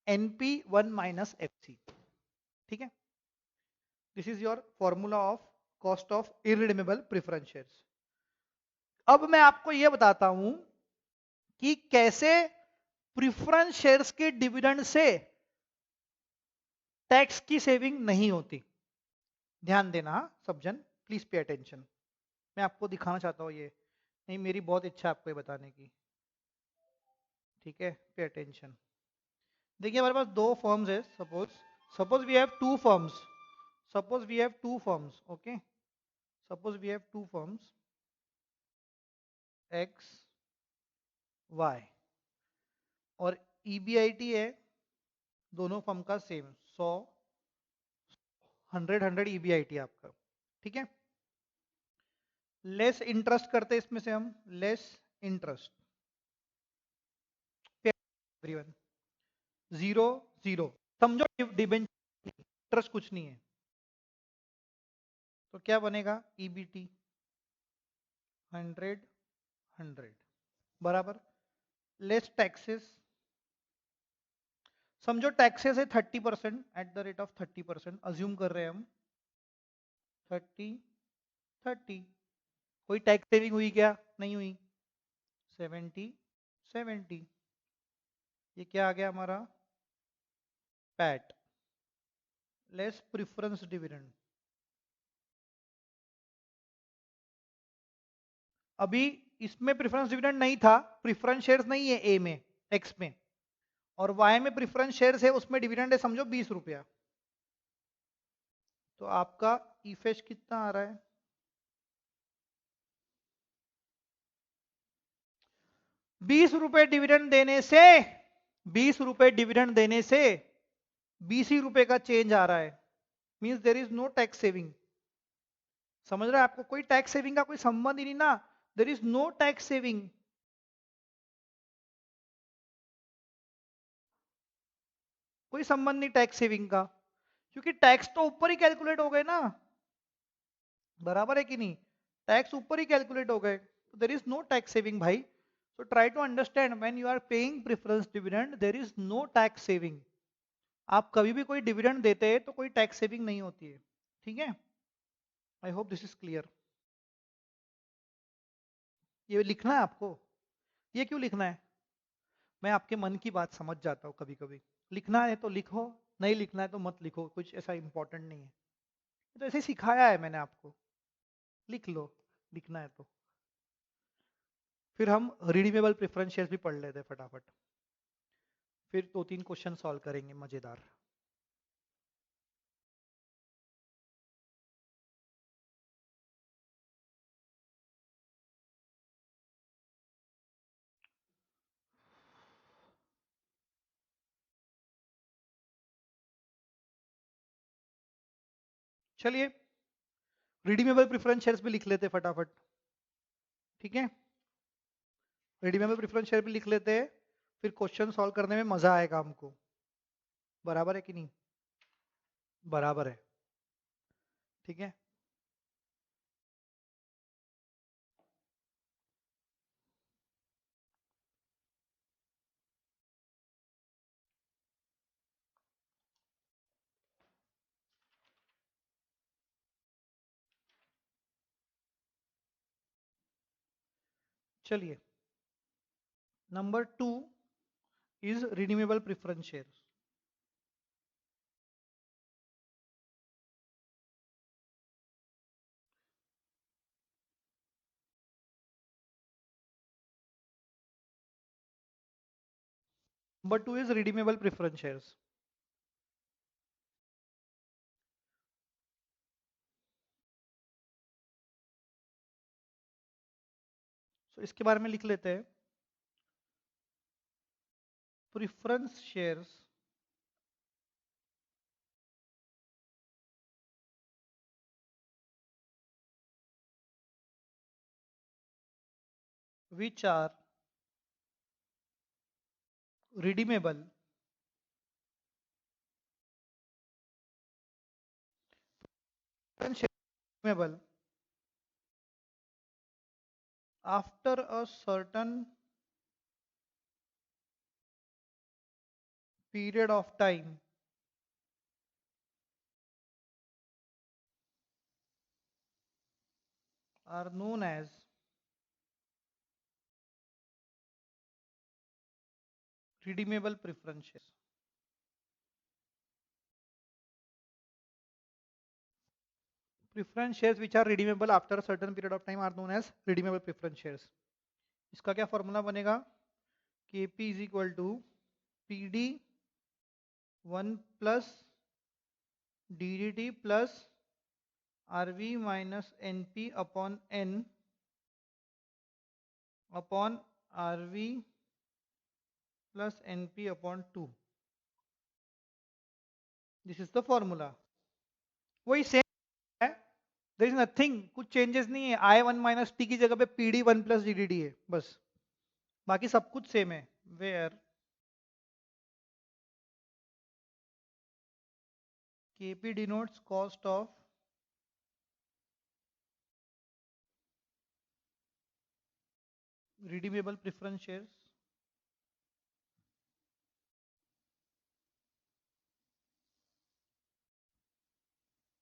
NP 1 minus FC. ठीक है, this is your formula of cost of irredeemable preference shares. अब मैं आपको यह बताता हूं कि कैसे प्रेफरेंस शेयर्स के डिविडेंड से टैक्स की सेविंग नहीं होती। ध्यान देना सब जन, प्लीज पे अटेंशन। मैं आपको दिखाना चाहता हूं ये, नहीं मेरी बहुत इच्छा है आपको ये बताने की। ठीक है, पे अटेंशन। देखिए हमारे पास दो फर्म्स है, suppose suppose we have two firms, suppose we have two firms, okay, suppose we have two firms X Y और ईबीआईटी है दोनों फर्म का सेम 100 100 ईबीआईटी आपका। ठीक है, लेस इंटरेस्ट करते इसमें से हम, लेस इंटरेस्ट एवरीवन, 0 0, समझो डिबेंचर इंटरेस्ट कुछ नहीं है, तो क्या बनेगा? ईबीटी 100 100 बराबर, लेस टैक्सेस, समझो टैक्सेस है 30% at the rate of 30%, assume कर रहे हैं हम 30 30। कोई टैक्स सेविंग हुई क्या? नहीं हुई। 70 70, ये क्या आ गया हमारा? PAT less preference dividend. अभी इसमें प्रेफरेंस डिविडेंड नहीं था, प्रेफरेंस शेयर्स नहीं है ए में, एक्स में, और वाई में प्रेफरेंस शेयर्स है, उसमें डिविडेंड है समझो 20 रुपया। तो आपका ईफेश कितना आ रहा है? 20 रुपए डिविडेंड देने से, 20 रुपए डिविडेंड देने से 20 ही रुपए का चेंज आ रहा है, means there is no tax saving. समझ रहे हैं? आपको कोई टैक्स सेविंग का कोई संबंध ही नहीं ना, there is no tax saving, कोई संबंध नहीं टैक्स सेविंग का, क्योंकि टैक्स तो ऊपर ही कैलकुलेट हो गए ना, बराबर है कि नहीं? टैक्स ऊपर ही कैलकुलेट हो गए, तो there is no tax saving भाई। So try to understand, when you are paying preference dividend there is no tax saving. आप कभी भी कोई डिविडेंड देते हैं तो कोई टैक्स सेविंग नहीं होती है। ठीक है, आई होप दिस इज क्लियर। ये लिखना है आपको? ये क्यों लिखना है? मैं आपके मन की बात समझ जाता हूँ कभी कभी। लिखना है तो लिखो, नहीं लिखना है तो मत लिखो, कुछ ऐसा इंपॉर्टेंट नहीं है, तो ऐसे ही सिखाया है मैंने आपको, लिख लो लिखना है तो। फिर हम रिडीमेबल प्रेफरेंस शेयर्स भी पढ़ लेते हैं फटाफट, फिर 2-3 क्वेश्चन सॉल्व करेंगे मजेदार। चलिए, रिडीमेबल प्रेफरेंस शेयर्स भी लिख लेते हैं फटाफट। ठीक है, रिडीमेबल प्रेफरेंस शेयर भी लिख लेते हैं, फिर क्वेश्चन सॉल्व करने में मजा आएगा हमको। बराबर है कि नहीं? बराबर है। ठीक है, चलिए, number 2 is redeemable preference shares. Number 2 is redeemable preference shares. तो इसके बारे में लिख लेते हैं, preference shares which are redeemable redeemable after a certain period of time are known as redeemable preference shares. Preference shares which are redeemable after a certain period of time are known as redeemable preference shares. इसका क्या formula बनेगा? KP is equal to PD 1 plus DDT plus RV minus NP upon N upon RV plus NP upon 2. This is the formula. वही same है, there is nothing, कुछ changes नहीं है. I1 minus T की जगह पे PD1 plus DDT है बस, बाकी सब कुछ सेम है. Where KP denotes cost of redeemable preference shares,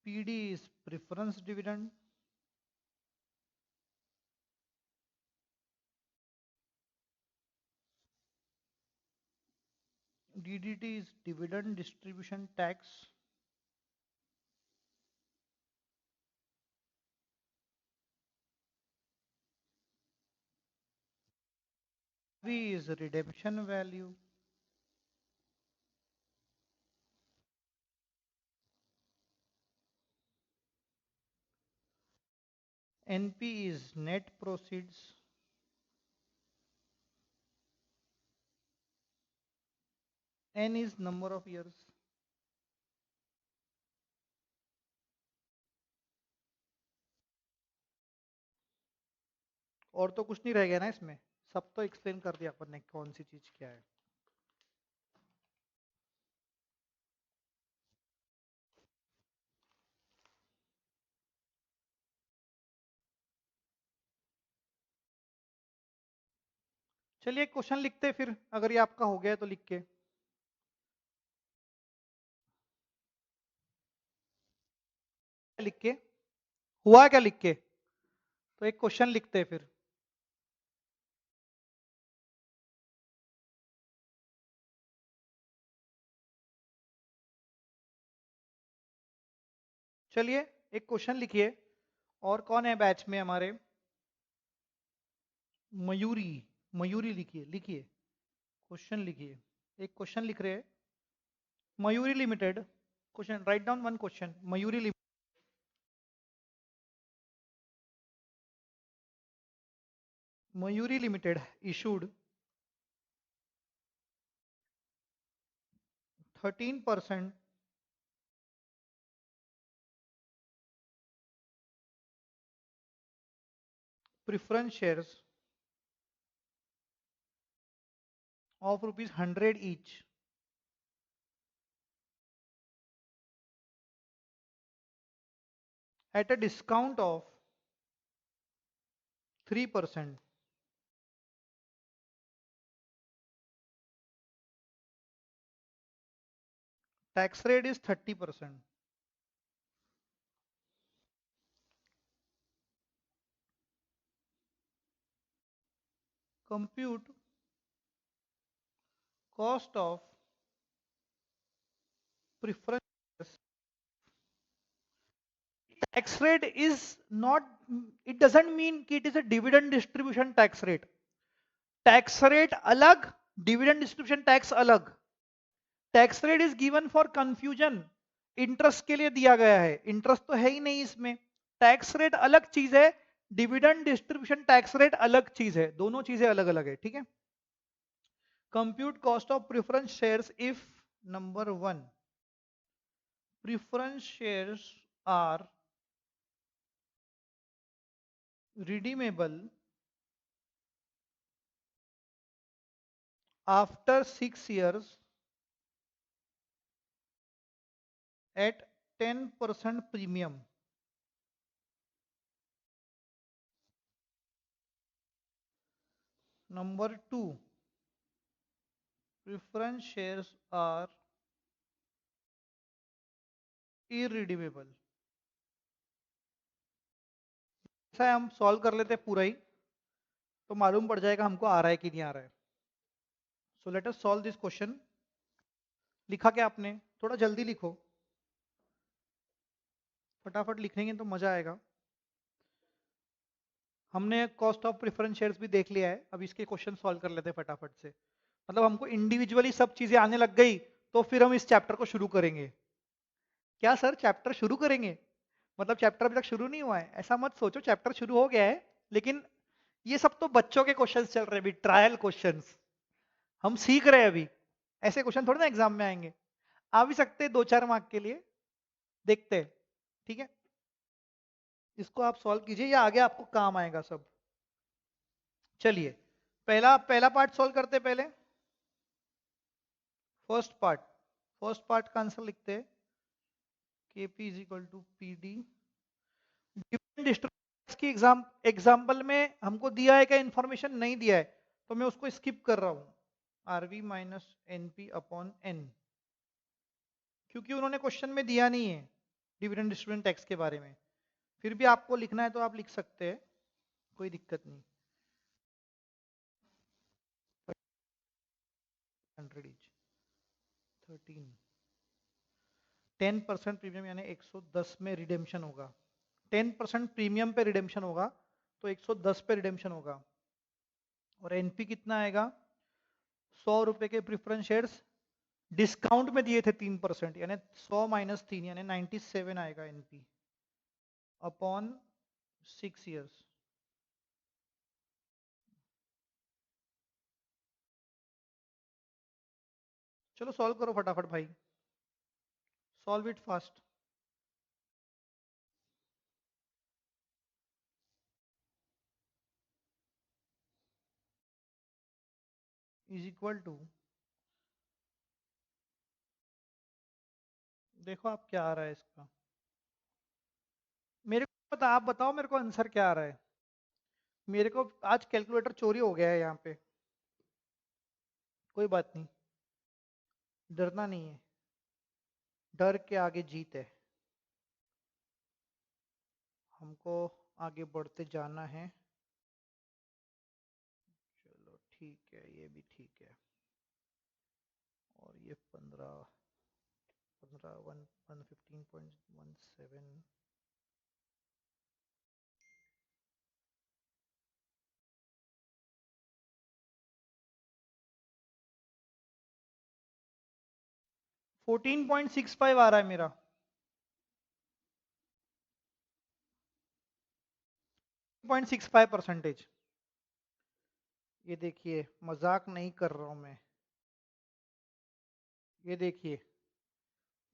PD is preference dividend, DDT is dividend distribution tax, V is redemption value, NP is net proceeds, N is number of years. और तो कुछ नहीं रह गया ना इसमें, सब तो एक्सप्लेन कर दिया अपन ने कौन सी चीज क्या है. चलिए क्वेश्चन लिखते हैं फिर, अगर ये आपका हो गया तो लिख के. लिख के हुआ क्या लिख के, तो एक क्वेश्चन लिखते हैं फिर. चलिए एक क्वेश्चन लिखिए. और कौन है बैच में हमारे? मयूरी. मयूरी लिखिए, लिखिए क्वेश्चन लिखिए. एक क्वेश्चन लिख रहे हैं. Mayuri limited question, write down one question. Mayuri limited, Mayuri limited issued 13% preference shares of rupees 100 each at a discount of 3%. Tax rate is 30%. Compute cost of preference. Tax rate is not, it doesn't mean it is a dividend distribution tax rate. Tax rate अलग, dividend distribution tax अलग. Tax rate is given for confusion. Interest के लिए दिया गया है, interest तो है ही नहीं इसमें. टैक्स रेट अलग चीज है, डिविडेंड डिस्ट्रीब्यूशन टैक्स रेट अलग चीज है, दोनों चीजें अलग अलग है. ठीक है. Compute cost of preference shares if number 1 preference shares are redeemable after 6 years at 10% premium. Number 2, preference shares are irredeemable. ऐसा है, हम सॉल्व कर लेते हैं पूरा ही, तो मालूम पड़ जाएगा हमको आ रहा है कि नहीं आ रहा है. सो let us solve this question. लिखा क्या आपने? थोड़ा जल्दी लिखो, फटाफट लिखेंगे तो मजा आएगा. हमने कॉस्ट ऑफ प्रेफरेंस शेयर्स भी देख लिया है, अब इसके क्वेश्चन सॉल्व कर लेते हैं फटाफट से. मतलब हमको इंडिविजुअली सब चीजें आने लग गई तो फिर हम इस चैप्टर को शुरू करेंगे. क्या सर, चैप्टर शुरू करेंगे? मतलब चैप्टर अभी तक शुरू नहीं हुआ है, ऐसा मत सोचो. चैप्टर शुरू हो गया है, लेकिन ये सब तो बच्चों के क्वेश्चंस चल रहे हैं अभी, ट्रायल क्वेश्चंस. हम सीख रहे हैं अभी. ऐसे क्वेश्चन थोड़े ना एग्जाम में आएंगे. आ भी सकते हैं 2-4 मार्क के लिए, देखते हैं. ठीक है, इसको आप सॉल्व कीजिए, या आगे आपको काम आएगा सब. चलिए, पहला पहला पार्ट सॉल्व करते हैं पहले. फर्स्ट पार्ट का आंसर लिखते हैं. KP is equal to P D. Dividend distribution की एग्जाम्पल में हमको दिया है क्या इंफॉर्मेशन? नहीं दिया है, तो मैं उसको स्किप कर रहा हूं. RV minus NP upon N, क्योंकि उन्होंने क्वेश्चन में दिया नहीं है डिविडेंड डिस्ट्रीब्यूशन टैक्स के बारे में. फिर भी आपको लिखना है तो आप लिख सकते हैं, कोई दिक्कत नहीं. 100 each, 13. 10% प्रीमियम यानी 110 में रिडेम्पशन होगा. 10% प्रीमियम पे रिडेम्पशन होगा, तो 110 पे रिडेम्पशन होगा. और एनपी कितना आएगा? 100 रुपए के प्रिफरेंस शेयर्स डिस्काउंट में दिए थे 3%, यानी 100 माइनस 3 यानी 97 आएगा एनपी अपॉन 6 years. चलो सॉल्व करो फटाफट भाई, solve it fast. Is equal to, देखो आप क्या आ रहा है इसका. मेरे को पता, आप बताओ मेरे को आंसर क्या आ रहा है. मेरे को आज कैलकुलेटर चोरी हो गया है यहाँ पे. कोई बात नहीं, डरना नहीं है, डर के आगे जीत है. हमको आगे बढ़ते जाना है. चलो ठीक है, ये भी ठीक है. और ये 15 14.65 आ रहा है मेरा. 0.65%. ये देखिए, मजाक नहीं कर रहा हूं मैं. ये देखिए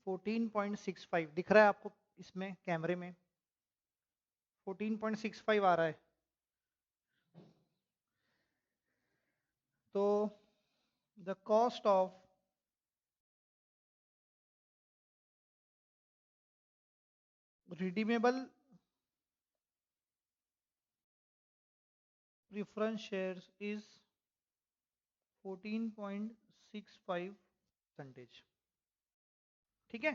14.65 दिख रहा है आपको इसमें कैमरे में? 14.65 आ रहा है. तो the cost of redeemable preference shares is 14.65%. ठीक है,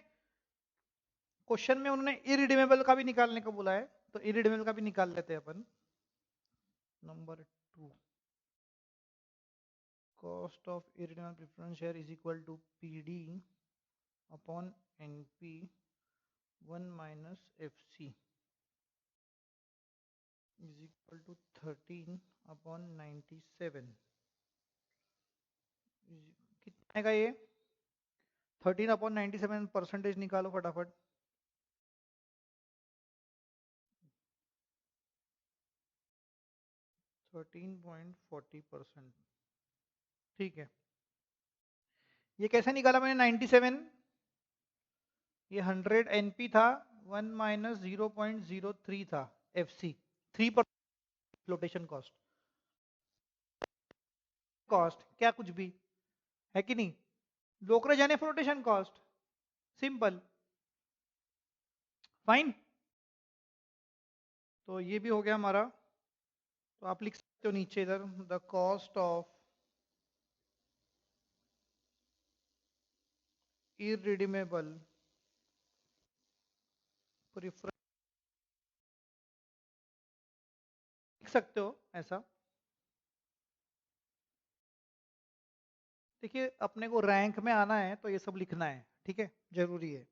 क्वेश्चन में उन्होंने इरिडीमेबल का भी निकालने को बोला है, तो इरिडीमेबल का भी निकाल लेते हैं अपन. Number 2, cost of irredeemable preference share is equal to PD upon NP 1 minus FC is equal to 13 upon 97. कितना आएगा ये? 13 अपॉन 97 परसेंटेज निकालो फटाफट. 13.40%. ठीक है, ये कैसे निकाला मैंने 97? ये 100 एनपी था, 1 माइनस 0.03 था एफसी. 3% flotation cost. कॉस्ट क्या कुछ भी, है कि नहीं? ब्रोकरेज यानी फ्लोटेशन कॉस्ट, सिंपल, फाइन। तो ये भी हो गया हमारा। तो आप लिख सकते हो नीचे इधर, the cost of irredeemable preference, लिख सकते हो ऐसा। देखिए अपने को रैंक में आना है तो ये सब लिखना है, ठीक है, जरूरी है।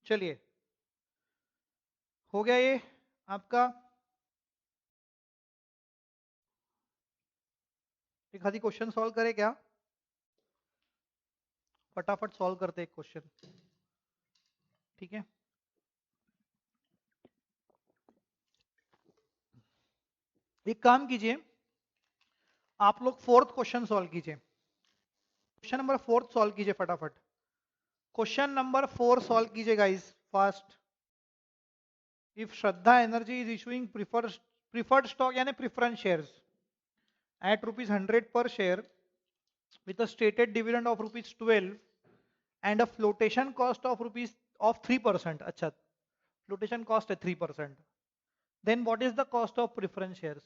चलिए, हो गया ये आपका। एक आधी क्वेश्चन सॉल्व करें क्या? फटाफट सॉल्व करते एक क्वेश्चन, ठीक है। एक काम कीजिए, आप लोग फोर्थ क्वेश्चन सॉल्व कीजिए। क्वेश्चन नंबर 4 सॉल्व कीजिए फटाफट। क्वेश्चन नंबर 4 सॉल्व कीजिए guys, fast. If Shraddha energy is issuing preferred stock यानी preference shares at rupees 100 per share with a stated dividend of rupees 12 and a flotation cost of rupees of 3%, अच्छा flotation cost है 3%, then what is the cost of preference shares?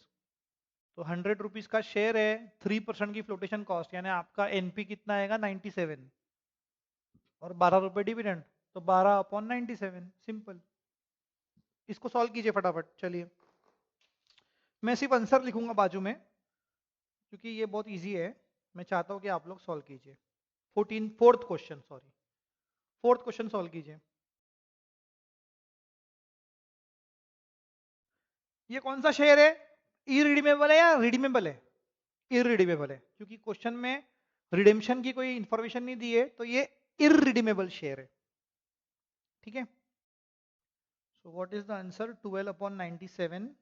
तो 100 rupees का share है, 3% की flotation cost, यानी आपका NP कितना आएगा 97, और 12 रुपए डिविडेंड, तो 12 अपॉन 97, सिंपल। इसको सॉल्व कीजिए फटाफट। चलिए, मैं सिर्फ आंसर लिखूंगा बाजू में क्योंकि ये बहुत इजी है, मैं चाहता हूं कि आप लोग सॉल्व कीजिए। Fourth question, sorry, fourth question solve कीजिए। ये कौन सा शेयर है? इरिडीमेबल है या रिडीमेबल है? इरिडीमेबल है, क्योंकि क्वेश्चन में रिडेम्पशन की कोई इंफॉर्मेशन नहीं दी है, तो ये इरिडीमेबल शेयर है, ठीक है। So what is the answer? 12 upon 97,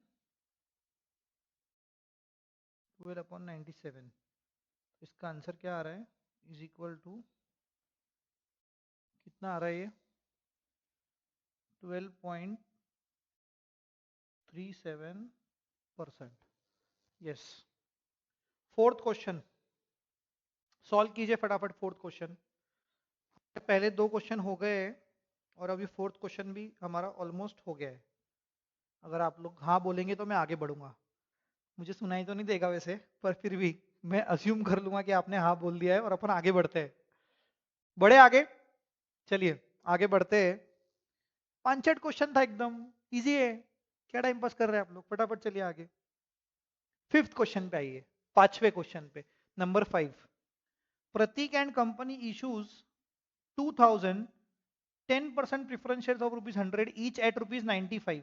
12 upon 97, इसका आंसर क्या आ रहा है? इज इक्वल टू कितना आ रहा है ये? 12.37%। यस। फोर्थ क्वेश्चन सॉल्व कीजिए फटाफट। फोर्थ क्वेश्चन, पहले दो क्वेश्चन हो गए और अभी फोर्थ क्वेश्चन भी हमारा ऑलमोस्ट हो गया है। अगर आप लोग हाँ बोलेंगे तो मैं आगे बढ़ूंगा। मुझे सुनाई तो नहीं देगा वैसे, पर फिर भी मैं अज्यूम कर लूंगा कि आपने हाँ बोल दिया है और अपन आगे बढ़ते हैं। बढ़े आगे, चलिए आगे बढ़ते हैं। 5-6 क्वेश्चन था, एकदम इजी है। क्या टाइम पास कर रहे हैं आप लोग? फटाफट चलिए आगे। फिफ्थ क्वेश्चन पे आइए, पांचवें क्वेश्चन पे, number 5। Prateek and company issues 2000 10% preference shares of ₹100 each at ₹95।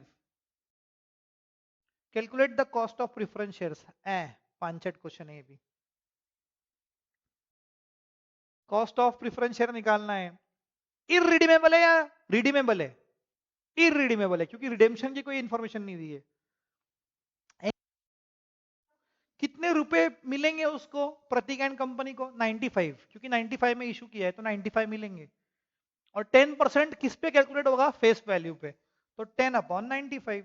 Calculate the cost of preference shares. 5-6 question है ये भी। कॉस्ट ऑफ प्रिफरेंस शेयर निकालना है। इरिडीमेबल है या रिडीमेबल है? इरिडीमेबल है, क्योंकि रिडेम्पशन की कोई इंफॉर्मेशन नहीं दी है। कितने रुपए मिलेंगे उसको, प्रतीक एंड कंपनी को? 95, क्योंकि 95 में इशू किया है तो 95 मिलेंगे। और 10% किस पे कैलकुलेट होगा? फेस वैल्यू पे, तो 10 upon 95।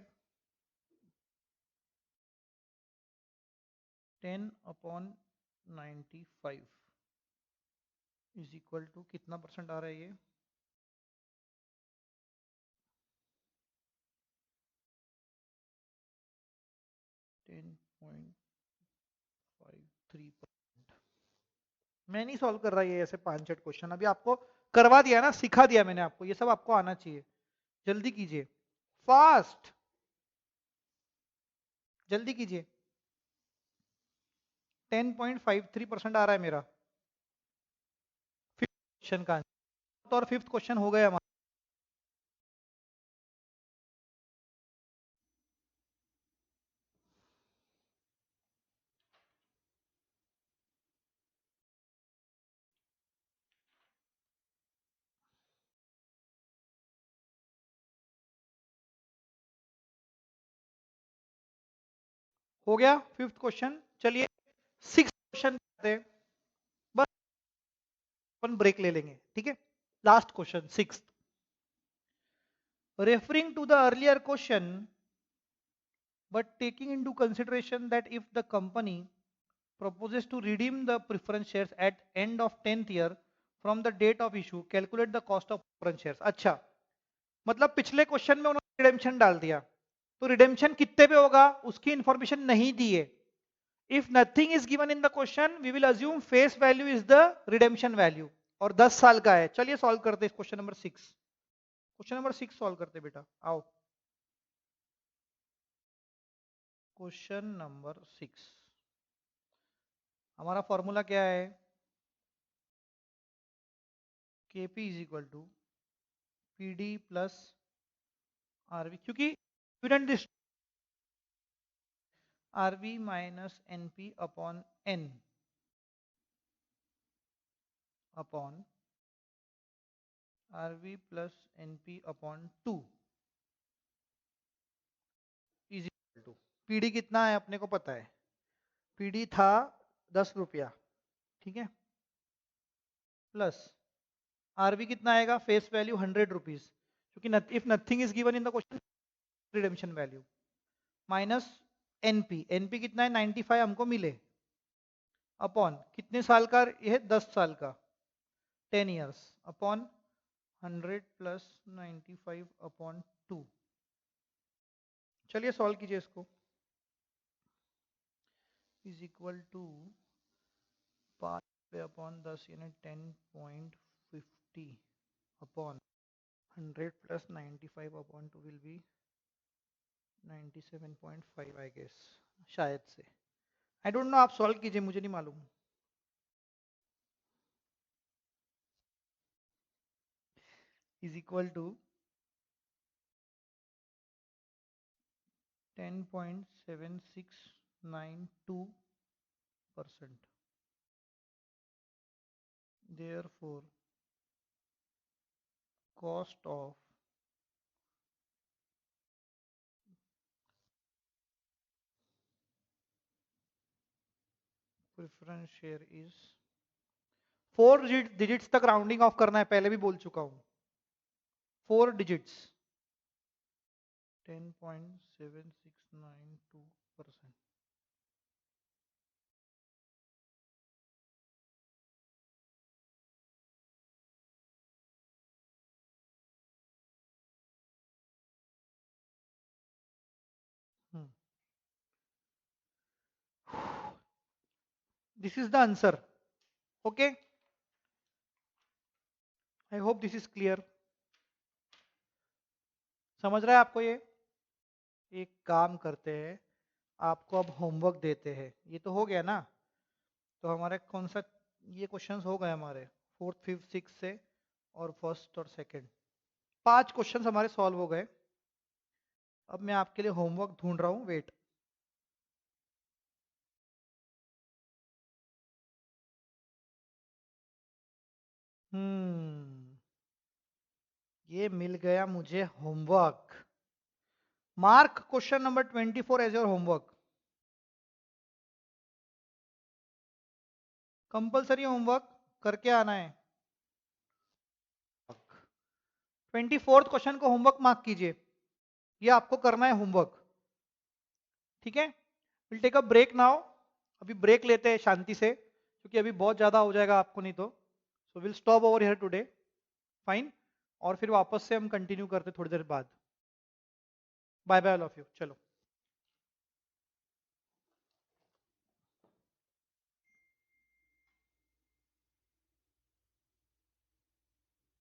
10 upon 95 is equal to कितना परसेंट आ रहा है ये? 10.53%। मैं नहीं सॉल्व कर रहा ये ऐसे 5-6 क्वेश्चन, अभी आपको करवा दिया ना, सिखा दिया मैंने आपको, ये सब आपको आना चाहिए। जल्दी कीजिए, फास्ट, जल्दी कीजिए। 10.53% आ रहा है मेरा फिफ्थ क्वेश्चन का आंसर। और फिफ्थ क्वेश्चन हो गया हमारा। हो गया फिफ्थ क्वेश्चन। चलिए सिक्स क्वेश्चन करते हैं, बस अपन ब्रेक ले लेंगे, ठीक है। Last question, six. Referring to the earlier question but taking into consideration that if the company proposes to redeem the preference shares at end of 10th year from the date of issue, calculate the cost of preference shares. अच्छा, मतलब पिछले question में उन्होंने redemption डाल दिया, तो redemption कितने पे होगा उसकी इंफॉर्मेशन नहीं दी है. If nothing is given in the question we will assume face value is the redemption value, और 10 साल का है. चलिए सॉल्व करते हैं question number 6. Question number 6 solve करते बेटा, आओ. क्वेश्चन नंबर 6, हमारा फॉर्मूला क्या है? KP is equal to PD plus RV, क्योंकि dividend RV minus NP upon N upon RV plus NP upon 2 is equal to, PD कितना है अपने को पता है, PD था 10 रुपया, ठीक है, प्लस RV कितना आएगा, फेस वैल्यू 100 रुपीज, क्योंकि if nothing is given in the question redemption value, minus NP कितना है 95 हमको मिले, अपॉन कितने साल का ये है, 10 साल का, 10 इयर्स, अपॉन 100 प्लस 95 अपॉन 2. चलिए सॉल्व कीजिए इसको. इज इक्वल टू 5 पे अपॉन 10 यानी 10.50 upon 100 plus 95 upon 2 will be 97.5 I guess, शायद से. आई डोंट नो, आप सॉल्व कीजिए, मुझे नहीं मालूम. Is equal to 10.7692%. Therefore, cost of preference share is 4 digits तक राउंडिंग ऑफ करना है, पहले भी बोल चुका हूं, 4 digits, 10.7692%. This is the answer. Okay, I hope this is clear. समझ रहा है आपको ये? एक काम करते हैं, आपको अब होमवर्क देते हैं. ये तो हो गया ना, तो हमारे कौन सा, ये क्वेश्चंस हो गए हमारे 4th 5th 6th से, और 1st और 2nd, 5 क्वेश्चंस हमारे सॉल्व हो गए. अब मैं आपके लिए होमवर्क ढूंढ रहा हूं, वेट. ये मिल गया मुझे homework. Mark question number 24 as your homework. Compulsory homework करके आना है. 24th क्वेश्चन को होमवर्क मार्क कीजिए, ये आपको करना है होमवर्क. ठीक है, will take a break now. अभी ब्रेक लेते हैं शांति से, क्योंकि अभी बहुत ज्यादा हो जाएगा आपको नहीं तो. So will stop over here today. Fine, और फिर वापस से हम कंटिन्यू करते थोड़ी देर बाद. Bye bye all of you. चलो.